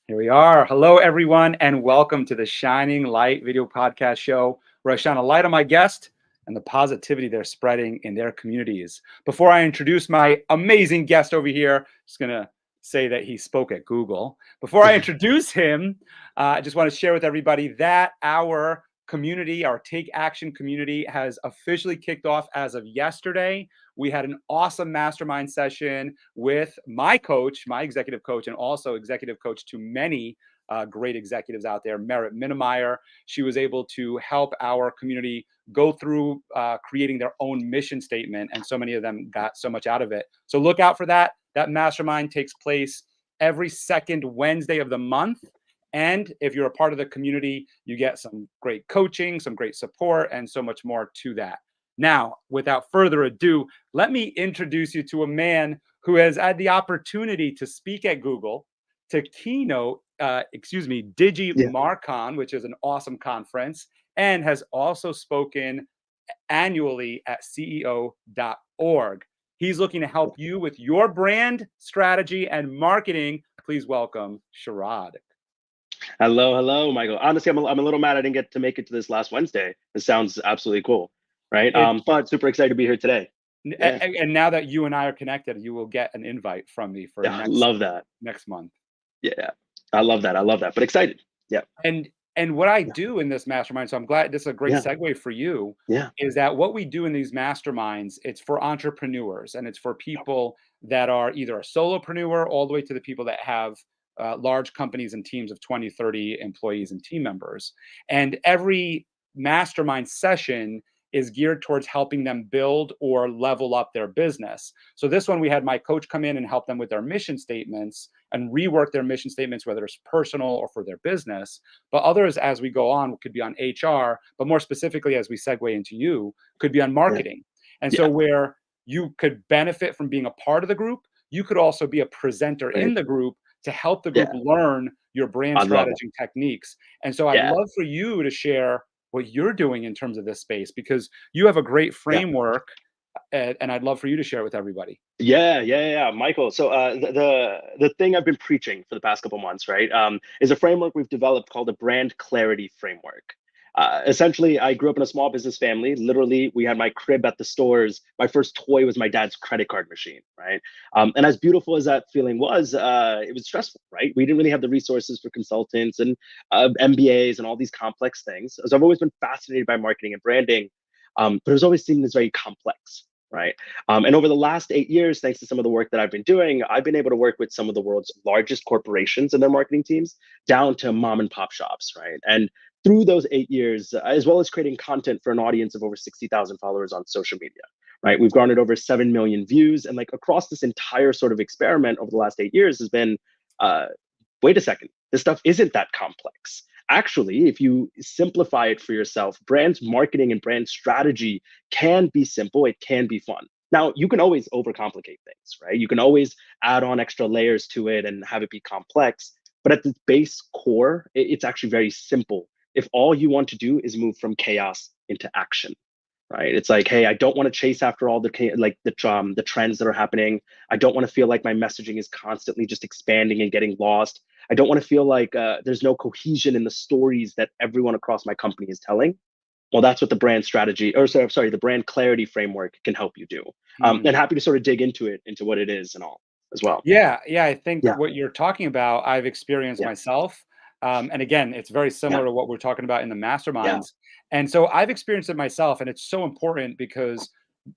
Here we are. Hello, everyone, and welcome to the Shining Light video podcast show, where I shine a light on my guest and the positivity they're spreading in their communities. Before I introduce my amazing guest over here, just gonna say that he spoke at Google. Before I introduce him, I just want to share with everybody that our community, our Take Action community, has officially kicked off as of yesterday. We had an awesome mastermind session with my coach, my executive coach, and also executive coach to many great executives out there, Merit Minimeyer. She was able to help our community go through creating their own mission statement, and so many of them got so much out of it. So look out for that. That mastermind takes place every second Wednesday of the month. And if you're a part of the community, you get some great coaching, some great support, and so much more to that. Now, without further ado, let me introduce you to a man who has had the opportunity to speak at Google, to keynote, Yeah. DigiMarCon, which is an awesome conference, and has also spoken annually at CEO.org. He's looking to help you with your brand strategy and marketing. Please welcome Sharad. Hello, Michael. Honestly, I'm a little mad I didn't get to make it to this last Wednesday. It sounds absolutely cool, right? It, But super excited to be here today. Yeah, and now that you and I are connected, you will get an invite from me for yeah, love that. next month. Yeah, I love that. I love that. But excited. Yeah, And what I do in this mastermind, so I'm glad this is a great yeah, segue for you, yeah, is that what we do in these masterminds, it's for entrepreneurs and it's for people that are either a solopreneur all the way to the people that have large companies and teams of 20, 30 employees and team members. And every mastermind session is geared towards helping them build or level up their business. So this one, we had my coach come in and help them with their mission statements and rework their mission statements, whether it's personal or for their business. But others, as we go on, could be on HR, but more specifically, as we segue into you, could be on yeah, marketing. And so yeah. where you could benefit from being a part of the group, you could also be a presenter in Right. the group to help the group Yeah, learn your brand I love it. strategy and techniques. And so I'd Yeah, love for you to share what you're doing in terms of this space, because you have a great yeah. framework, and I'd love for you to share it with everybody. Yeah, Michael. So the thing I've been preaching for the past couple months, right, is a framework we've developed called the Brand Clarity Framework. Essentially, I grew up in a small business family. Literally, we had my crib at the stores. My first toy was my dad's credit card machine, right? And as beautiful as that feeling was, it was stressful, right? We didn't really have the resources for consultants and MBAs and all these complex things. So I've always been fascinated by marketing and branding, but it was always seen as very complex, right? And over the last 8 years, thanks to some of the work that I've been doing, I've been able to work with some of the world's largest corporations and their marketing teams down to mom and pop shops, right? And through those 8 years, as well as creating content for an audience of over 60,000 followers on social media, right? We've garnered over 7 million views. And like across this entire sort of experiment over the last 8 years has been, uh, wait a second, this stuff isn't that complex. Actually, if you simplify it for yourself, brand marketing and brand strategy can be simple, it can be fun. Now, you can always overcomplicate things, right? You can always add on extra layers to it and have it be complex. But at the base core, it's actually very simple if all you want to do is move from chaos into action, right? It's like, hey, I don't want to chase after all the trends that are happening. I don't want to feel like my messaging is constantly just expanding and getting lost. I don't want to feel like there's no cohesion in the stories that everyone across my company is telling. Well, that's what the brand strategy, or sorry, the brand clarity framework can help you do. And happy to sort of dig into it, into what it is and all as well. Yeah, I think Yeah, what you're talking about, I've experienced yeah, myself. And again, it's very yeah, similar to what we're talking about in the yeah, masterminds. And so I've experienced it myself, and it's so important because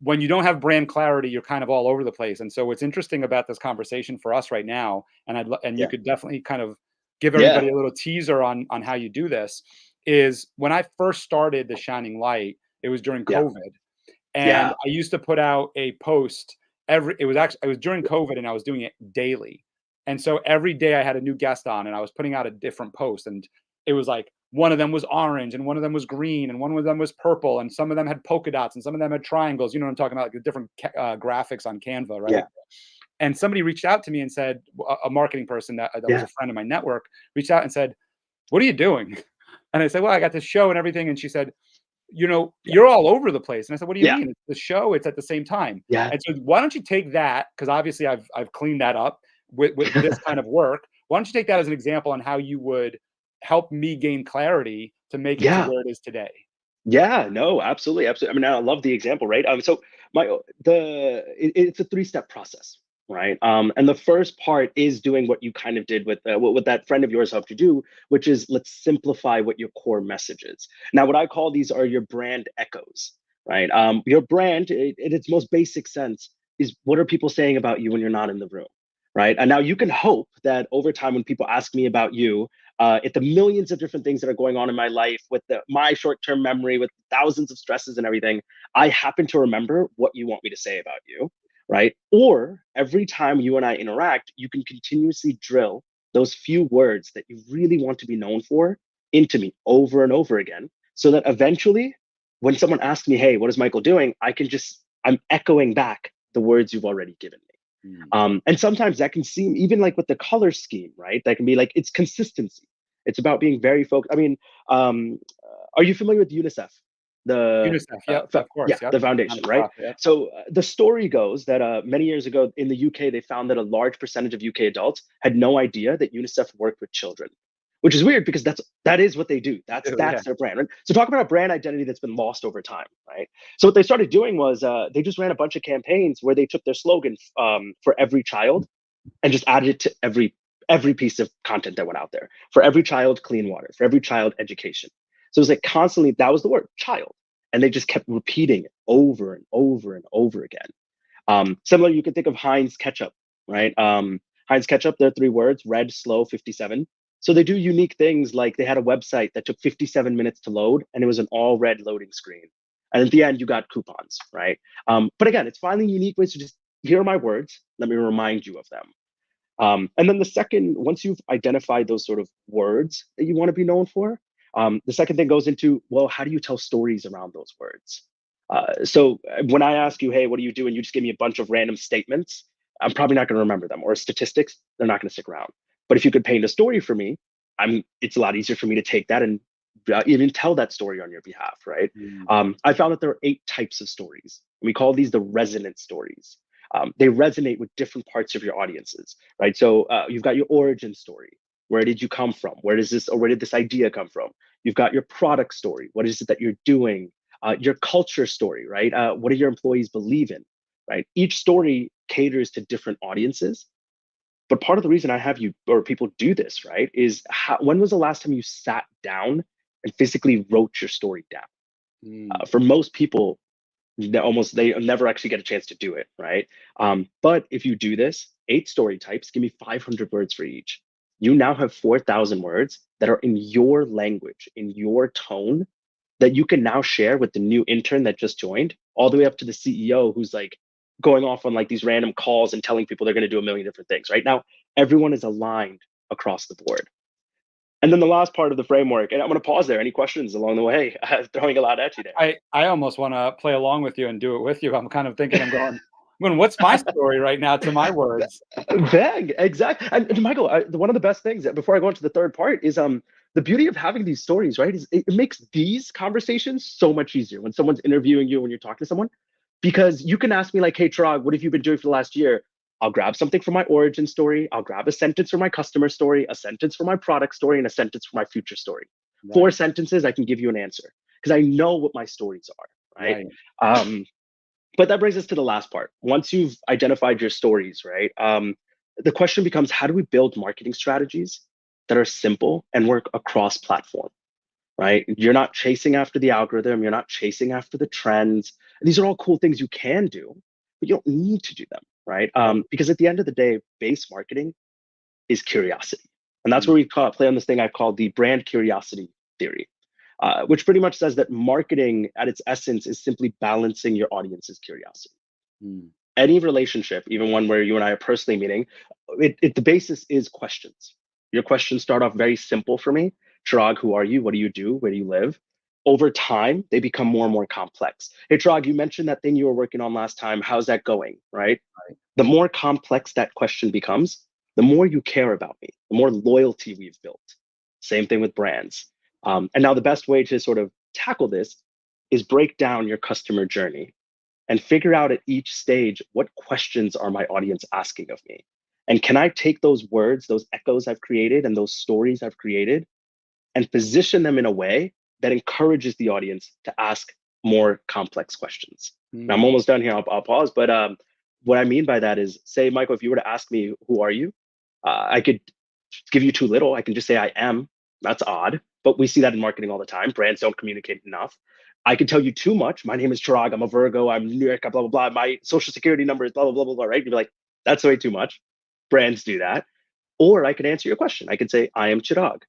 when you don't have brand clarity, you're kind of all over the place. And so what's interesting about this conversation for us right now, and and you yeah, could definitely kind of give yeah, everybody a little teaser on how you do this, is when I first started the Shining Light, it was during yeah, COVID. And yeah, I used to put out a post it was during COVID and I was doing it daily. And so every day I had a new guest on and I was putting out a different post, and it was like one of them was orange and one of them was green and one of them was purple and some of them had polka dots and some of them had triangles. You know what I'm talking about? Like the different graphics on Canva, right? yeah, And somebody reached out to me and said, a marketing person that was yeah, a friend of my network reached out and said, "What are you doing?" And I said, "Well, I got this show and everything." And she said, yeah, "You're all over the place." And I said, "What do you yeah, mean? It's the show, it's at the same time." yeah, And so why don't you take that? Because obviously I've cleaned that up with this kind of work. Why don't you take that as an example on how you would help me gain clarity to make it to Yeah. where it is today? Yeah, no, absolutely, absolutely. I mean, I love the example, right? So it's a three-step process, right? And the first part is doing what you kind of did with what that friend of yours helped you do, which is let's simplify what your core message is. Now, what I call these are your brand echoes, right? Your brand, in its most basic sense, is what are people saying about you when you're not in the room, right? And now you can hope that over time, when people ask me about you, at the millions of different things that are going on in my life with my short-term memory, with thousands of stresses and everything, I happen to remember what you want me to say about you, right? Or every time you and I interact, you can continuously drill those few words that you really want to be known for into me over and over again, so that eventually, when someone asks me, hey, what is Michael doing? I'm echoing back the words you've already given me. Mm. And sometimes that can seem, even like with the color scheme, right? That can be like, it's consistency. It's about being very focused. I mean, are you familiar with UNICEF? The UNICEF, yep, of yeah, course, yep. the foundation, right? Nonprofit, yep. So the story goes that many years ago in the UK, they found that a large percentage of UK adults had no idea that UNICEF worked with children, which is weird because that is what they do. Yeah. That's their brand, right? So talk about a brand identity that's been lost over time, right? So what they started doing was they just ran a bunch of campaigns where they took their slogan for every child and just added it to every piece of content that went out there. For every child, clean water. For every child, education. So it was like constantly, that was the word, child. And they just kept repeating it over and over and over again. Similar, you can think of Heinz ketchup, right? Heinz ketchup, there are three words: red, slow, 57. So they do unique things, like they had a website that took 57 minutes to load, and it was an all red loading screen. And at the end, you got coupons, right? But again, it's finding unique ways to just hear my words. Let me remind you of them. And then the second, once you've identified those sort of words that you want to be known for, the second thing goes into, well, how do you tell stories around those words? So when I ask you, hey, what do you do? And you just give me a bunch of random statements, I'm probably not going to remember them. Or statistics, they're not going to stick around. But if you could paint a story for me, it's a lot easier for me to take that and even tell that story on your behalf, right? Mm. I found that there are 8 types of stories. We call these the resonant stories. They resonate with different parts of your audiences, right? So you've got your origin story. Where did you come from? Where did this idea come from? You've got your product story. What is it that you're doing? Your culture story, right? What do your employees believe in, right? Each story caters to different audiences. But part of the reason I have you or people do this, right, is when was the last time you sat down and physically wrote your story down? Mm. For most people, they never actually get a chance to do it, right? But if you do this, 8 story types, give me 500 words for each. You now have 4,000 words that are in your language, in your tone, that you can now share with the new intern that just joined, all the way up to the CEO who's like going off on like these random calls and telling people they're going to do a million different things. Right now, everyone is aligned across the board. And then the last part of the framework, and I'm going to pause there. Any questions along the way? I'm throwing a lot at you there. I almost want to play along with you and do it with you. I'm kind of thinking, what's my story right now to my words? Bang, exactly. And Michael, one of the best things before I go into the third part is the beauty of having these stories, right? Is it makes these conversations so much easier when someone's interviewing you, when you're talking to someone, because you can ask me like, "Hey, Chirag, what have you been doing for the last year?" I'll grab something from my origin story. I'll grab a sentence from my customer story, a sentence from my product story, and a sentence from my future story. Right. 4 sentences, I can give you an answer because I know what my stories are, right? But that brings us to the last part. Once you've identified your stories, right? The question becomes, how do we build marketing strategies that are simple and work across platform, right? You're not chasing after the algorithm. You're not chasing after the trends. These are all cool things you can do, but you don't need to do them, right? Because at the end of the day, base marketing is curiosity. And that's where we play on this thing I've called the brand curiosity theory, which pretty much says that marketing at its essence is simply balancing your audience's curiosity. Mm. Any relationship, even one where you and I are personally meeting, the basis is questions. Your questions start off very simple for me. Chirag, who are you? What do you do? Where do you live? Over time, they become more and more complex. Hey, Chirag, you mentioned that thing you were working on last time. How's that going? Right? The more complex that question becomes, the more you care about me, the more loyalty we've built. Same thing with brands. And now the best way to sort of tackle this is break down your customer journey and figure out at each stage, what questions are my audience asking of me? And can I take those words, those echoes I've created, and those stories I've created, and position them in a way that encourages the audience to ask more complex questions? Now, I'm Mm. almost done here. I'll pause. But what I mean by that is, say, Michael, if you were to ask me, who are you? I could give you too little. I can just say I am. That's odd. But we see that in marketing all the time. Brands don't communicate enough. I can tell you too much. My name is Chirag. I'm a Virgo. I'm New York, blah, blah, blah. My social security number is blah, blah, blah, blah, blah, right? You'd be like, that's way too much. Brands do that. Or I could answer your question. I could say, I am Chirag.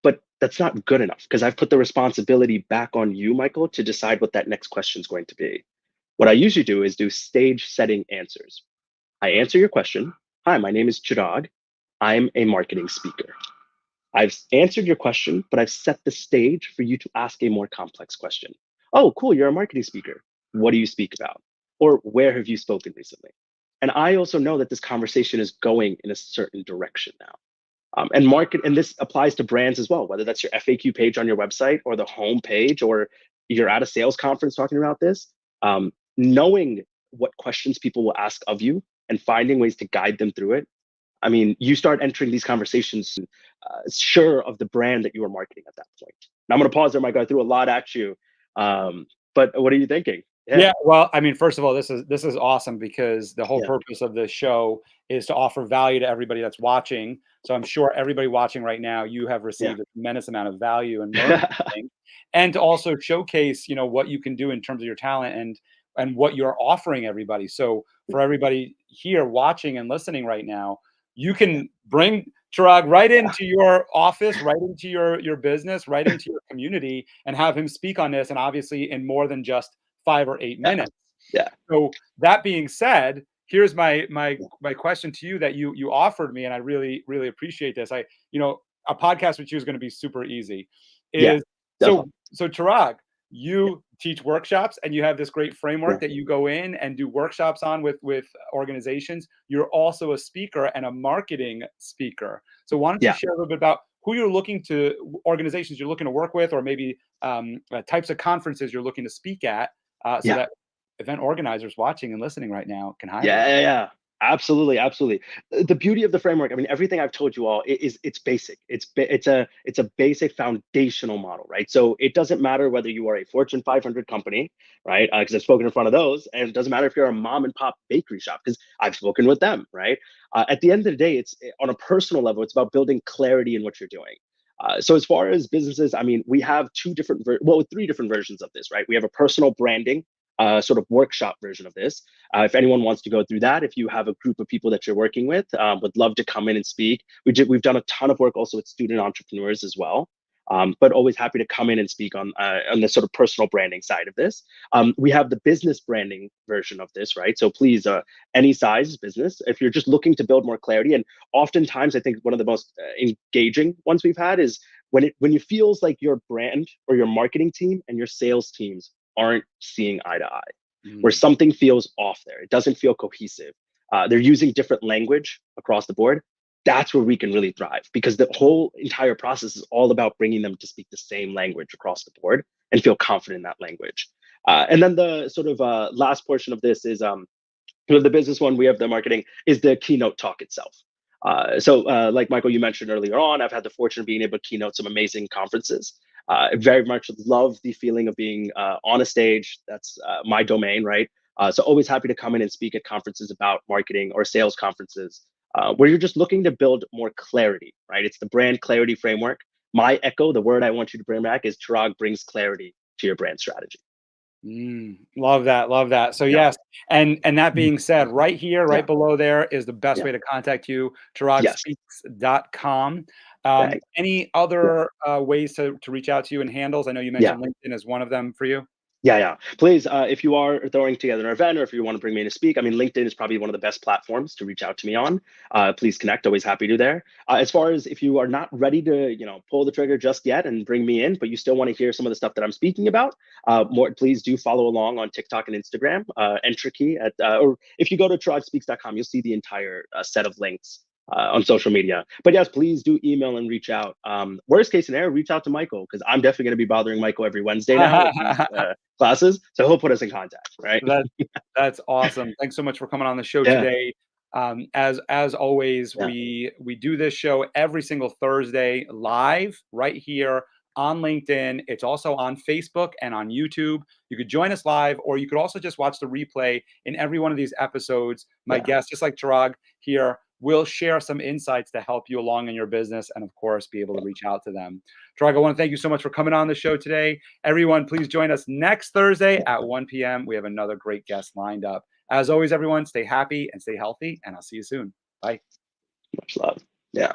But that's not good enough because I've put the responsibility back on you, Michael, to decide what that next question is going to be. What I usually do is do stage setting answers. I answer your question. Hi, my name is Chirag. I'm a marketing speaker. I've answered your question, but I've set the stage for you to ask a more complex question. Oh, cool, you're a marketing speaker. What do you speak about? Or where have you spoken recently? And I also know that this conversation is going in a certain direction now. And this applies to brands as well, whether that's your FAQ page on your website or the home page, or you're at a sales conference talking about this. Knowing what questions people will ask of you and finding ways to guide them through it. I mean, you start entering these conversations sure of the brand that you are marketing at that point. Now I'm going to pause there, Mike. I threw a lot at you, but what are you thinking? Yeah, well, I mean, first of all, this is awesome because the whole Yeah, purpose of this show is to offer value to everybody that's watching. So I'm sure everybody watching right now, you have yeah, received a tremendous amount of value and learned something, and to also showcase, what you can do in terms of your talent and what you're offering everybody. So for everybody here watching and listening right now, you yeah, can bring Chirag right yeah, into your office, right into your business, right into your community, and have him speak on this. And obviously, in more than just 5 or 8 yeah, minutes. yeah, So that being said, here's my my yeah, my question to you that you offered me, and I really really appreciate this. A podcast with you is going to be super easy. yeah, Is definitely. so Chirag, Yeah, you teach workshops and you have this great yeah, framework that you go in and do workshops on with organizations. You're also a speaker and a marketing speaker. So why don't you yeah. share a little bit about who you're looking to organizations you're looking to work with, or maybe types of conferences you're looking to speak at, so Yeah. that event organizers watching and listening right now can hire you. Yeah, yeah, yeah. Absolutely, absolutely. The beauty of the framework, I mean, everything I've told you all it's basic. It's a basic foundational model, right? So it doesn't matter whether you are a Fortune 500 company, right? Because I've spoken in front of those, and it doesn't matter if you're a mom and pop bakery shop, because I've spoken with them, right? At the end of the day, it's on a personal level, it's about building clarity in what you're doing. So as far as businesses, I mean, we have three different versions of this, right? We have a personal branding sort of workshop version of this. If anyone wants to go through that, if you have a group of people that you're working with, would love to come in and speak. We've done a ton of work also with student entrepreneurs as well. But always happy to come in and speak on the sort of personal branding side of this. We have the business branding version of this, right? So please, any size business, if you're just looking to build more clarity, and oftentimes I think one of the most engaging ones we've had is when it feels like your brand or your marketing team and your sales teams aren't seeing eye to eye, where Mm, something feels off there. It doesn't feel cohesive. They're using different language across the board. That's where we can really thrive because the whole entire process is all about bringing them to speak the same language across the board and feel confident in that language. And then the sort of last portion of this is the business one, we have the marketing, is the keynote talk itself. So, like Michael, you mentioned earlier on, I've had the fortune of being able to keynote some amazing conferences. I very much love the feeling of being on a stage. That's my domain, right? So, always happy to come in and speak at conferences about marketing or sales conferences where you're just looking to build more clarity, right? It's the brand clarity framework. My echo, the word I want you to bring back is Chirag brings clarity to your brand strategy. love that, love that. So Yeah. yes, and that being said, right here, Yeah. right below there is the best Yeah. way to contact you, Yes. chiragspeaks.com. Thanks. Any Yeah. other ways to reach out to you and handles? I know you Yeah. mentioned LinkedIn as one of them for you. Yeah, yeah. Please, if you are throwing together an event or if you want to bring me in to speak, I mean, LinkedIn is probably one of the best platforms to reach out to me on. Please connect. Always happy to there. As far as if you are not ready to, pull the trigger just yet and bring me in, but you still want to hear some of the stuff that I'm speaking about, please do follow along on TikTok and Instagram. Enter key or if you go to chiragspeaks.com, you'll see the entire set of links on social media. But yes, please do email and reach out. Worst case scenario, reach out to Michael because I'm definitely going to be bothering Michael every Wednesday now with these classes. So he'll put us in contact, right? That that's awesome. Thanks so much for coming on the show Yeah, today. As always, Yeah. we do this show every single Thursday live right here on LinkedIn. It's also on Facebook and on YouTube. You could join us live, or you could also just watch the replay. In every one of these episodes, my guests, just like Chirag here, will share some insights to help you along in your business, and of course, be able to reach out to them. Chirag, I want to thank you so much for coming on the show today. Everyone, please join us next Thursday at 1 p.m. We have another great guest lined up. As always, everyone, stay happy and stay healthy, and I'll see you soon. Bye. Much love. Yeah.